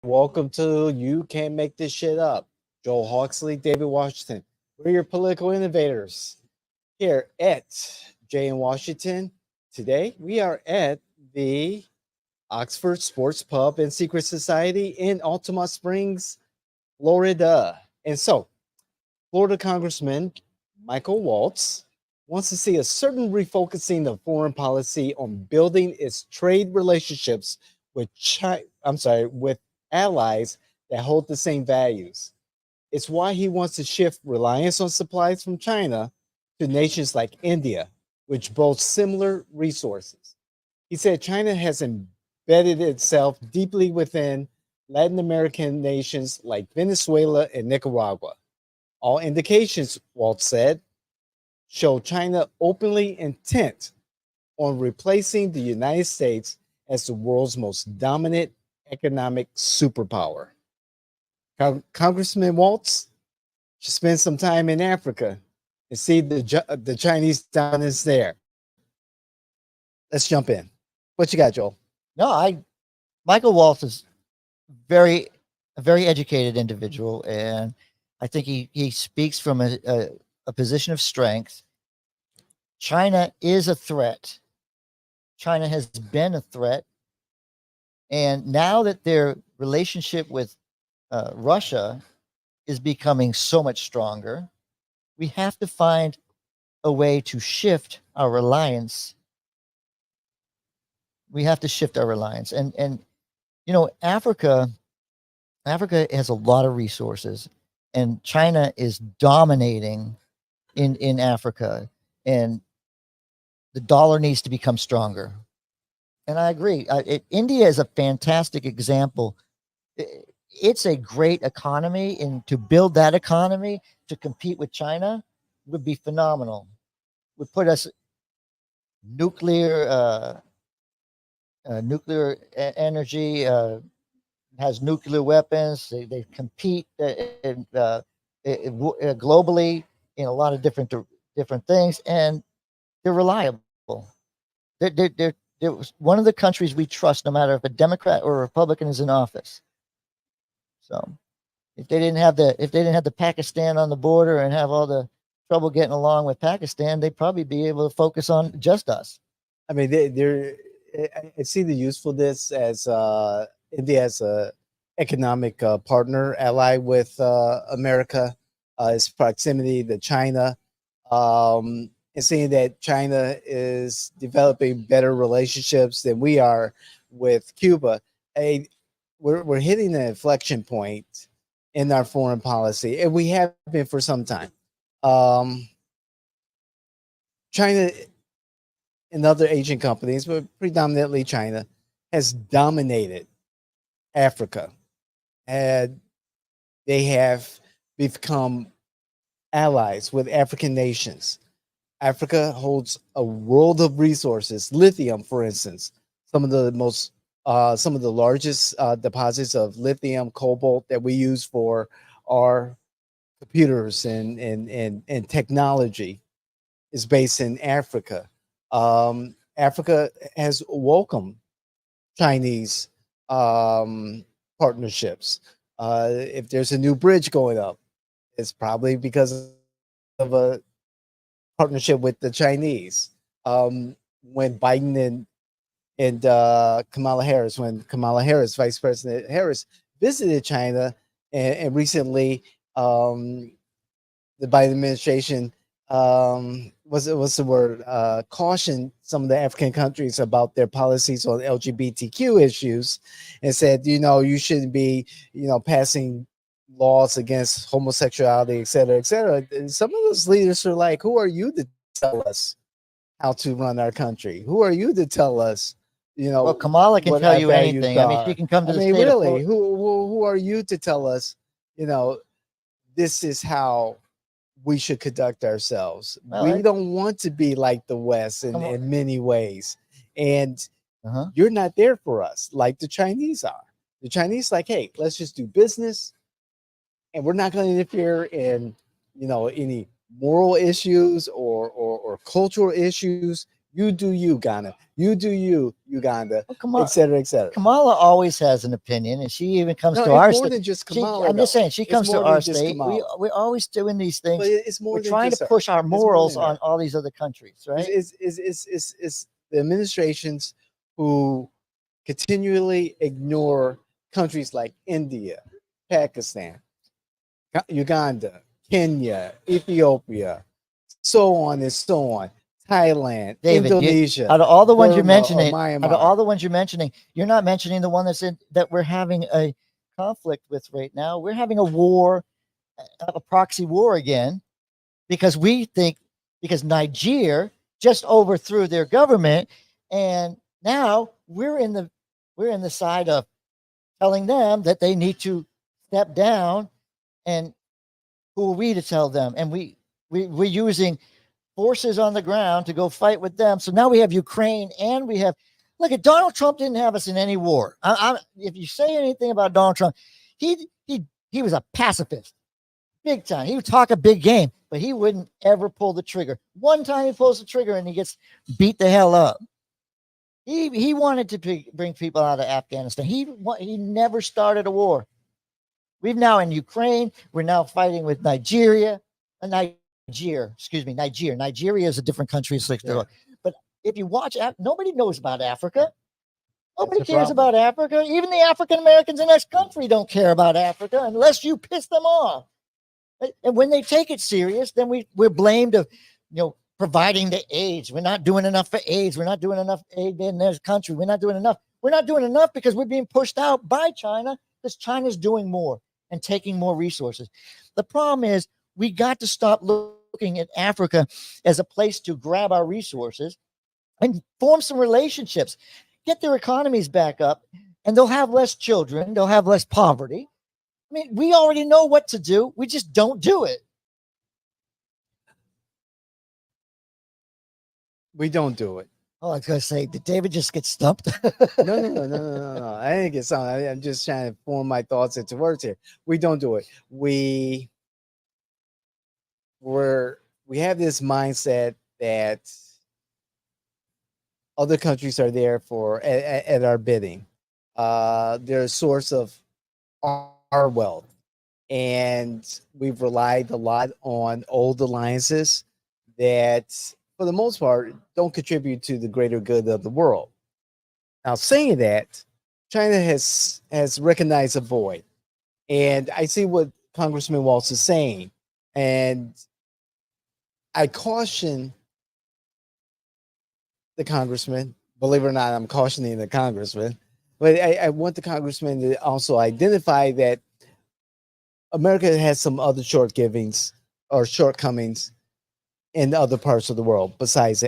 Welcome to You Can't Make This Shit Up. Joel Hawksley, David Washington. We're your political innovators here at Jay in Washington. Today we are at the Oxford Sports Pub and Secret Society in Altamont Springs, Florida. And so, Florida Congressman Michael Waltz wants to see a certain refocusing of foreign policy on building its trade relationships with with allies that hold the same values. It's why he wants to shift reliance on supplies from China to nations like India, which boast similar resources. He said China has embedded itself deeply within Latin American nations like Venezuela and Nicaragua. All indications, Waltz said, show China openly intent on replacing the United States as the world's most dominant economic superpower. Congressman Waltz should spend some time in Africa and see the Chinese dominance there. Let's jump in. What you got, Joel? No, Michael Waltz is very a very educated individual, and I think he speaks from a position of strength. China is a threat. China has been a threat, and now that their relationship with Russia is becoming so much stronger, we have to find a way to shift our reliance. We have to shift our reliance, and Africa has a lot of resources, and China is dominating in Africa, and the dollar needs to become stronger. And I agree. India is a fantastic example. It's a great economy, and to build that economy to compete with China would be phenomenal. Would put us nuclear energy, has nuclear weapons. They compete globally in a lot of different things, and they're reliable. They're one of the countries we trust, no matter if a Democrat or a Republican is in office. So, if they didn't have the Pakistan on the border and have all the trouble getting along with Pakistan, they'd probably be able to focus on just us. I mean, I see the usefulness as India as a economic partner, ally with America, its proximity to China, and seeing that China is developing better relationships than we are with Cuba. We're hitting an inflection point in our foreign policy, and we have been for some time. China and other Asian companies, but predominantly China, has dominated Africa, and they have become allies with African nations. Africa holds a world of resources, lithium, for instance, some of the largest deposits of lithium, cobalt that we use for our computers and technology is based in Africa. Africa has welcomed Chinese partnerships. If there's a new bridge going up, it's probably because of a partnership with the Chinese. When Biden and Kamala Harris, Vice President Harris, visited China, and recently, the Biden administration, what's the word? Cautioned some of the African countries about their policies on LGBTQ issues, and said, you shouldn't be, passing laws against homosexuality, et cetera, et cetera. And some of those leaders are like, who are you to tell us how to run our country? Who are you to tell us, Well, Kamala can tell you anything. I mean, she can come to the state really, who are you to tell us, this is how we should conduct ourselves? Well, we don't want to be like the West in many ways. And you're not there for us like the Chinese are. The Chinese like, hey, let's just do business, and we're not going to interfere in, any moral issues or cultural issues. You do you, Ghana. You do you, Uganda, Well, et cetera, et cetera. Kamala always has an opinion, and she even comes No, to it's our more state. than just Kamala. I'm just saying, she It's comes to more our than just state. Kamala. We're always doing these things. But it's more We're than trying just to her. push our It's more morals than her. on all these other countries, right? It's the administrations who continually ignore countries like India, Pakistan, Uganda, Kenya, Ethiopia, so on and so on. Thailand, David, Indonesia, out of all the ones you're Burma, or mentioning, out of Myanmar. all the ones you're mentioning, you're not mentioning the one that we're having a conflict with right now. We're having a war, a proxy war again, because Niger just overthrew their government, and now we're in the side of telling them that they need to step down. And who are we to tell them? And we're using forces on the ground to go fight with them. So now we have Ukraine, and we have, look at Donald Trump didn't have us in any war. If you say anything about Donald Trump, he was a pacifist, big time. He would talk a big game, but he wouldn't ever pull the trigger. One time he pulls the trigger and he gets beat the hell up. He wanted to bring people out of Afghanistan. He never started a war. We've now in Ukraine. We're now fighting with Nigeria. Nigeria is a different country. Yeah. But if you watch, nobody knows about Africa. Nobody cares about Africa. Even the African Americans in this country don't care about Africa unless you piss them off. And when they take it serious, then we're blamed of, providing the AIDS. We're not doing enough for AIDS. We're not doing enough aid in this country. We're not doing enough. We're not doing enough because we're being pushed out by China, because China's doing more and taking more resources. The problem is we got to stop looking at Africa as a place to grab our resources and form some relationships, get their economies back up, and they'll have less children. They'll have less poverty. I mean, we already know what to do. We just don't do it. We don't do it. Oh, I was going to say, did David just get stumped? No. I didn't get stumped. I'm just trying to form my thoughts into words here. We don't do it. We have this mindset that other countries are there for at our bidding. They're a source of our wealth, and we've relied a lot on old alliances that, for the most part, don't contribute to the greater good of the world. Now, saying that, China has recognized a void, and I see what Congressman Waltz is saying, and I caution the congressman. Believe it or not, I'm cautioning the congressman, but I want the congressman to also identify that America has some other shortcomings in other parts of the world besides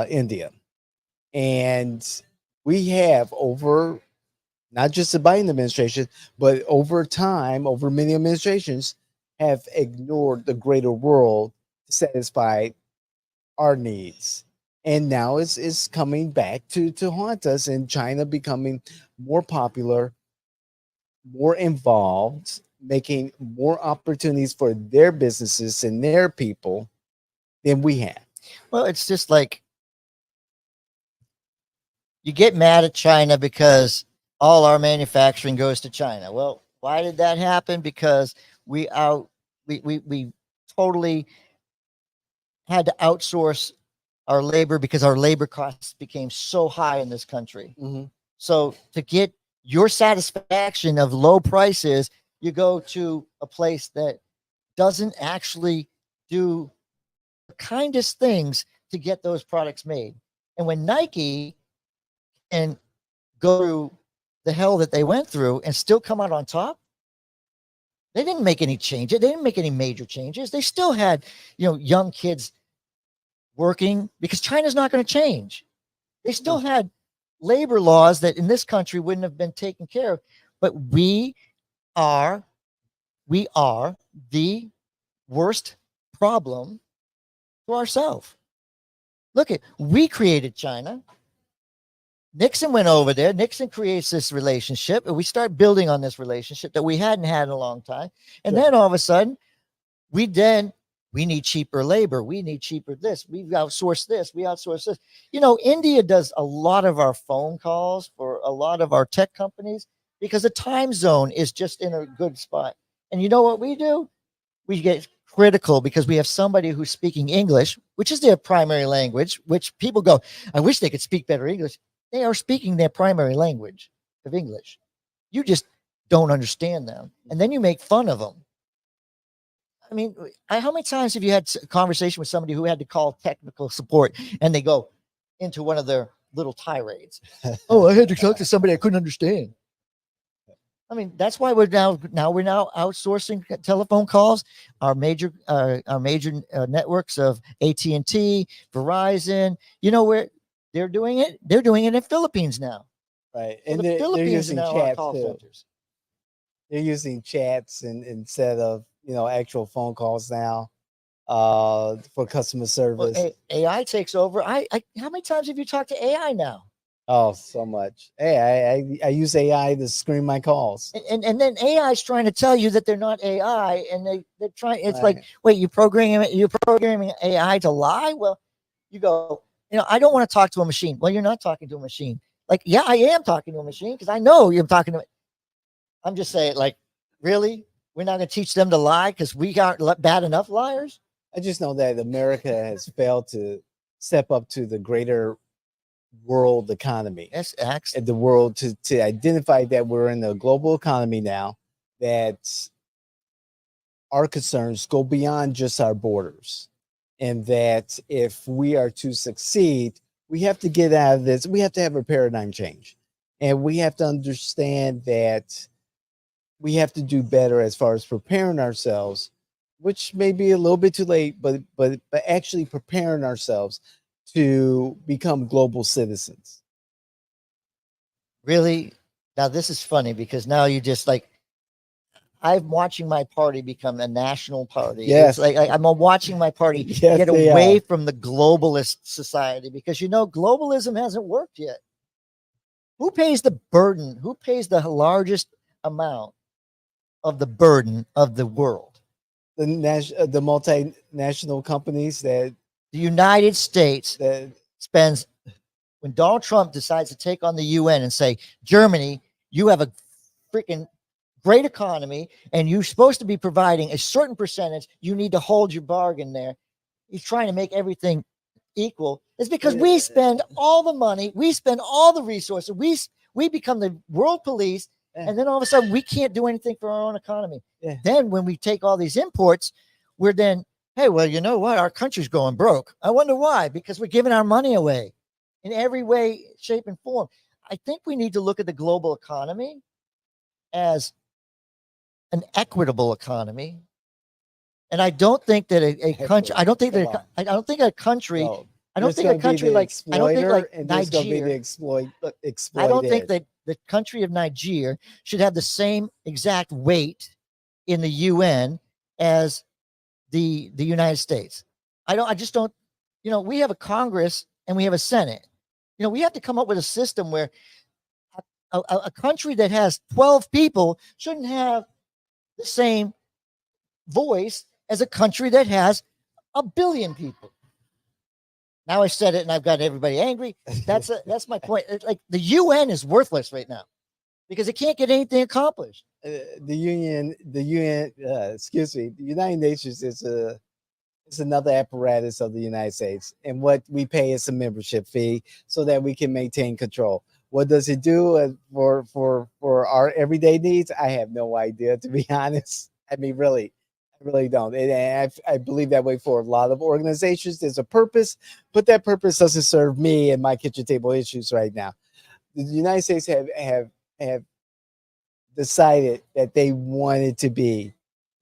India. And we have, over not just the Biden administration, but over time, over many administrations, have ignored the greater world to satisfy our needs. And now it's coming back to haunt us, and China becoming more popular, more involved, making more opportunities for their businesses and their people than we have. Well, it's just like you get mad at China because all our manufacturing goes to China. Well, why did that happen? Because we totally had to outsource our labor because our labor costs became so high in this country. Mm-hmm. So to get your satisfaction of low prices, you go to a place that doesn't actually do the kindest things to get those products made. And when Nike can go through the hell that they went through and still come out on top, they didn't make any changes. They didn't make any major changes. They still had, young kids working because China's not going to change. They still had labor laws that in this country wouldn't have been taken care of. But we are the worst problem to ourselves. Look we created China. Nixon went over there. Nixon creates this relationship, and we start building on this relationship that we hadn't had in a long time. And then all of a sudden, we then We need cheaper labor. We need cheaper this. We've outsourced this. We outsource this. You know, India does a lot of our phone calls for a lot of our tech companies because the time zone is just in a good spot. And you know what we do? We get critical because we have somebody who's speaking English, which is their primary language, which people go, I wish they could speak better English. They are speaking their primary language of English. You just don't understand them. And then you make fun of them. I mean, how many times have you had a conversation with somebody who had to call technical support and they go into one of their little tirades? Oh, I had to talk to somebody I couldn't understand. I mean, that's why we're now outsourcing telephone calls. Our major networks of AT&T, Verizon. You know where they're doing it? They're doing it in Philippines now. Right, So and the Philippines they're using are now our chats call too. centers. They're using chats instead of actual phone calls now for customer Well, service. AI takes over. How many times have you talked to AI now? Oh, so much. Hey, I use AI to screen my calls. And then AI is trying to tell you that they're not AI, and they're trying. It's Right. like, wait, you're programming AI to lie? Well, you go, I don't want to talk to a machine. Well, you're not talking to a machine. Like, yeah, I am talking to a machine because I know you're talking to. I'm just saying, like, really, we're not going to teach them to lie because we aren't bad enough liars. I just know that America has failed to step up to the greater world economy. Yes, And the world to identify that we're in a global economy now, that our concerns go beyond just our borders, and that if we are to succeed, we have to get out of this. We have to have a paradigm change, and we have to understand that we have to do better as far as preparing ourselves, which may be a little bit too late, but actually preparing ourselves to become global citizens. Really. Now this is funny because now you just like I'm watching my party become a national party. Yes. It's like I'm watching my party Yes, get they away are. from the globalist society because globalism hasn't worked yet. Who pays the burden? Who pays the largest amount of the burden of the world? The multinational companies The United States that spends when Donald Trump decides to take on the UN and say, Germany, you have a freaking great economy and you're supposed to be providing a certain percentage. You need to hold your bargain there. He's trying to make everything equal. It's because we spend all the money, we spend all the resources, we become the world police, and then all of a sudden we can't do anything for our own economy. Yeah. Then when we take all these imports, we're then, hey, well, you know what? Our country's going broke. I wonder why? Because we're giving our money away in every way, shape, and form. I think we need to look at the global economy as an equitable economy. And I don't think that a country, I don't think that a country, no, I don't think a country like, I don't think like and there's going to be the Nigeria, exploited. I don't think that the country of Nigeria should have the same exact weight in the UN as the United States. I just don't, we have a Congress and we have a Senate. We have to come up with a system where a country that has 12 people shouldn't have the same voice as a country that has 1 billion people. Now I said it and I've got everybody angry. That's my point. Like the UN is worthless right now because it can't get anything accomplished. The United Nations is another apparatus of the United States, and what we pay is a membership fee so that we can maintain control. What does it do for our everyday needs? I have no idea, to be honest. I mean, really, I really don't. And I believe that way for a lot of organizations. There's a purpose, but that purpose doesn't serve me and my kitchen table issues right now. The United States have decided that they wanted to be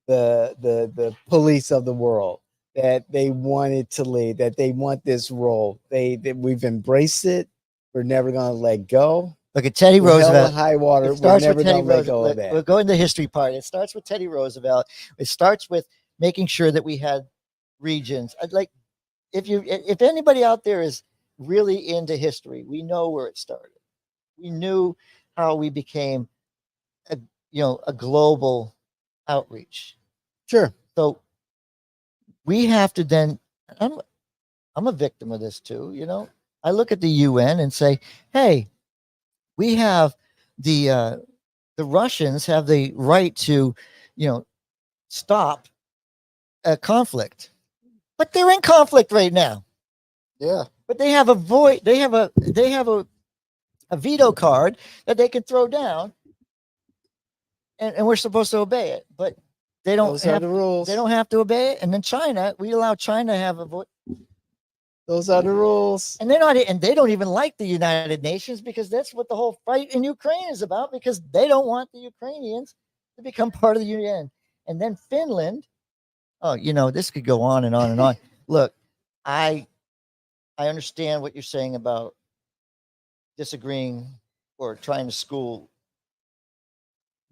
the police of the world, that they wanted to lead, that they want this role. We've embraced it. We're never going to let go. Look at Teddy Roosevelt. High water. We're never going to let go of that. We'll go in the history part. It starts with Teddy Roosevelt. It starts with making sure that we had regions. I'd like, if anybody out there is really into history, we know where it started. We knew how we became a global outreach. Sure. So we have to then, I'm a victim of this too, you know. I look at the UN and say, hey, we have the Russians have the right to, you know, stop a conflict, but they're in conflict right now. Yeah. But they have a veto card that they can throw down, and we're supposed to obey it. But they don't Those are have the rules. they don't have to obey it. And then China, we allow China to have a vote. Those are the rules. And they're not, and they don't even like the United Nations because that's what the whole fight in Ukraine is about, because they don't want the Ukrainians to become part of the UN. And then Finland, oh, you know, this could go on and on and on. Look, I understand what you're saying about disagreeing or trying to school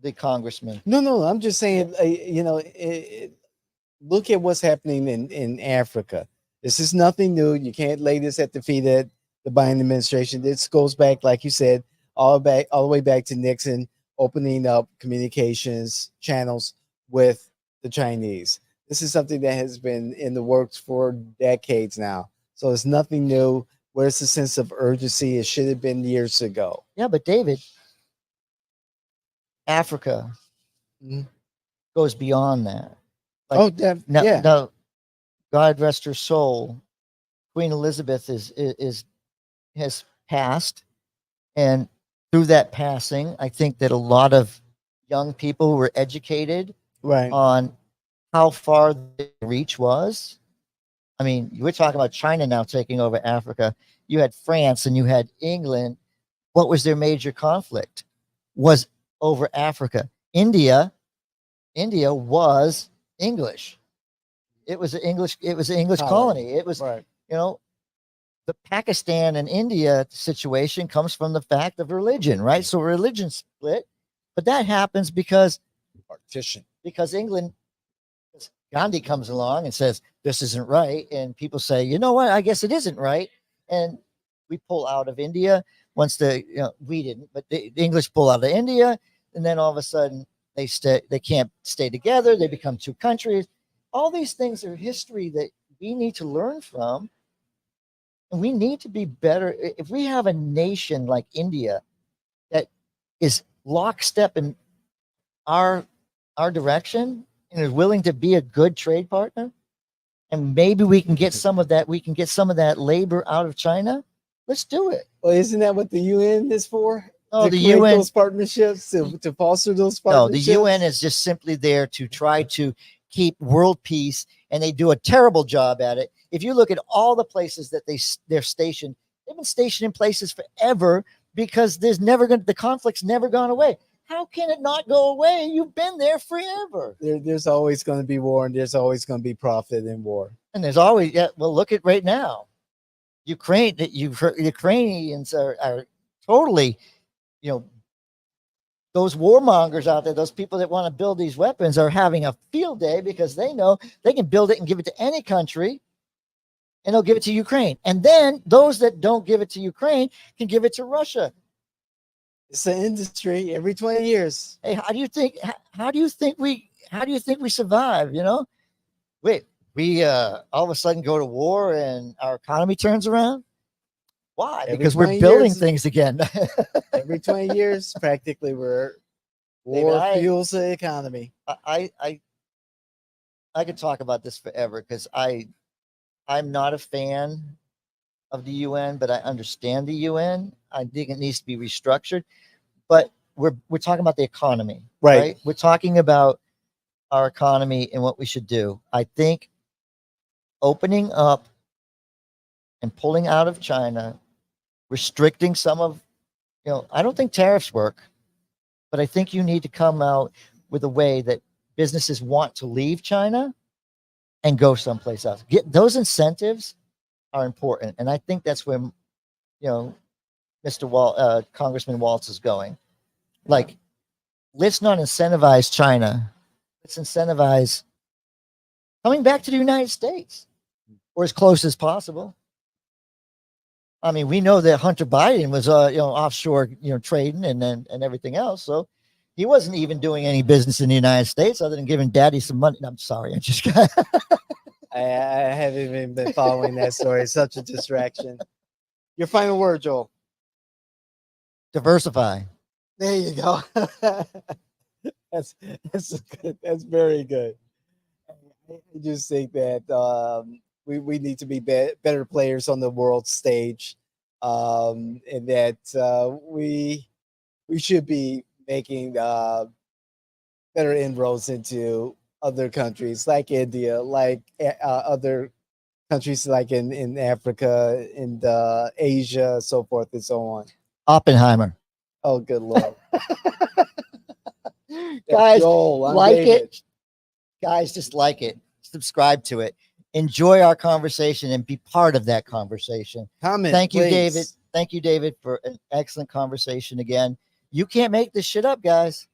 the congressman. No, I'm just saying, you know, look at what's happening in Africa. This is nothing new. You can't lay this at the feet of the Biden administration. This goes back, like you said, all the way back to Nixon opening up communications channels with the Chinese. This is something that has been in the works for decades now. So it's nothing new. Where's the sense of urgency? It should have been years ago. Yeah, but David, Africa goes beyond that. Like, yeah. No, God rest her soul, Queen Elizabeth has passed, and through that passing, I think that a lot of young people were educated on how far the reach was. I mean, we're talking about China now taking over Africa. You had France and you had England. What was their major conflict? Was over Africa. India was English. It was an English colony. It was, you know, the Pakistan and India situation comes from the fact of religion, right? So religion split, but that happens because partition. Because England, Gandhi comes along and says this isn't right, and people say, you know what, I guess it isn't right, and we pull out of India. Once we didn't, but the English pull out of India, and then all of a sudden they can't stay together. They become two countries. All these things are history that we need to learn from, and we need to be better. If we have a nation like India that is lockstep in our direction and is willing to be a good trade partner, and maybe we can get some of that. We can get some of that labor out of China. Let's do it. Well, isn't that what the UN is for? Oh, to the create UN those partnerships to foster those No, partnerships. the UN is just simply there to try to keep world peace, and they do a terrible job at it. If you look at all the places that they're stationed, they've been stationed in places forever because the conflict's never gone away. How can it not go away? You've been there forever. There's always going to be war, and there's always going to be profit in war. And there's always, well, look at right now. Ukrainians are totally, you know, those warmongers out there, those people that want to build these weapons are having a field day because they know they can build it and give it to any country, and they'll give it to Ukraine. And then those that don't give it to Ukraine can give it to Russia. It's an industry every 20 years. Hey, how do you think we survive? You know, we all of a sudden go to war and our economy turns around. Why? Because we're building things again. Every 20 years, practically, war fuels the economy. I could talk about this forever because I'm not a fan of the UN, but I understand the UN. I think it needs to be restructured. But we're talking about the economy, right? We're talking about our economy and what we should do. I think opening up and pulling out of China, restricting some of, you know, I don't think tariffs work, but I think you need to come out with a way that businesses want to leave China and go someplace else. Get those incentives are important. And I think that's where, you know, Congressman Waltz is going. Like, let's not incentivize China. Let's incentivize coming back to the United States or as close as possible. I mean, we know that Hunter Biden was, offshore, trading and everything else. So he wasn't even doing any business in the United States other than giving daddy some money. No, I'm sorry. I just got I haven't even been following that story. It's such a distraction. Your final word, Joel. Diversify. There you go. that's good. That's very good. I just think that we need to be better players on the world stage, and that we should be making better inroads into other countries like India, like other countries like in Africa, in Asia, so forth and so on. Oppenheimer. Oh, good Lord. Guys, Joel, I'm like David. it. Guys, just like it. Subscribe to it. Enjoy our conversation and be part of that conversation. Comment. Thank you, please. David. Thank you, David, for an excellent conversation again. You can't make this shit up, guys.